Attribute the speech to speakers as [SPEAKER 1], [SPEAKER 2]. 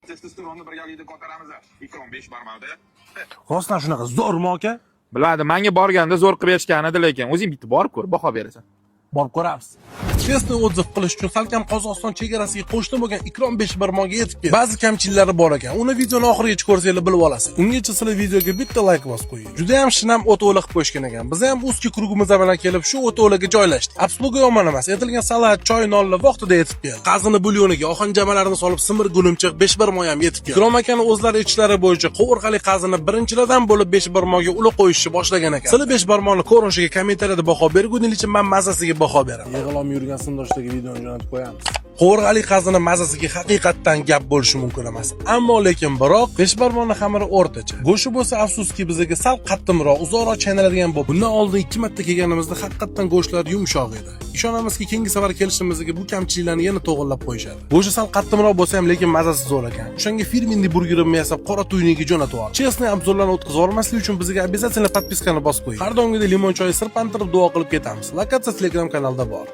[SPEAKER 1] testosteronni birgalikda ko'taramiz. Ikrom 5 barmoqda.
[SPEAKER 2] Rostdan shunaqa zo'rmi aka?
[SPEAKER 3] Biladi, menga borganda zo'r qilib berishgan edi, lekin o'zing bitta borib ko'r, baho berasan.
[SPEAKER 2] Borib ko'ramiz. Testni o'tib qilish uchun salkam Qozog'iston chegarasiga qo'shni bo'lgan Ikrom 5 barmog'iga yetib keldi. Ba'zi kamchiliklari bor ekan. Uni videoni oxirigacha ko'rsanglar bilib olasiz. Ungacha sizlar videoga bitta like bosib qo'ying. Juda ham shinam o'to'li qilib qo'yishgan ekan. Biz ham узкий krugimiz bilan kelib shu o'to'liga joylashdik. Absolutga yomon emas. Etilgan salat, choy, nonlar vaqtida yetib keldi. Qazini bulyoniga ohanjamalarini solib simir gulumchiq 5 barmoq ham yetib keldi. Ikrom akani o'zlari ichlari bo'yicha qovurg'ali qazini birinchilardan bo'lib 5 barmoqga ulug' qo'yishni boshlagan ekan. Sizlar 5 barmoqni ko'rinishiga kommentariyada baho berguningizcha men mazasiga baho beraman. Yig'ilom yurgan sindoshlarga videoni jo'natib qo'yamiz. Qovurg'ali qazini mazasiga haqiqatdan gap bo'lishi mumkin emas. Ammo lekin biroq 5 barmoqning xamiri o'rtacha. Go'shi bo'lsa afsuski bizga sal qattimroq, uzoqroq chaynaladigan bo'lib. Bundan oldin 2 marta kelganimizda haqiqatdan go'shtlar yumshoq edi. Ishonamizki, keyingi safar kelishimizga bu kamchiliklarni yana to'g'irlab qo'yishadi. Go'shi sal qattimroq bo'lsa ham lekin mazasi zo'r ekan. O'shanga firmenniy burgerimni yasab qora tuyniga jo'natib oldim. Chestni obzorlarni o'tkazib olmaslik uchun bizga обязательно подпискani bosib qo'ying. Har doimgidek limon choyi sirpantirib duo qilib ketamiz. Lokatsiya Telegram kanalda bor.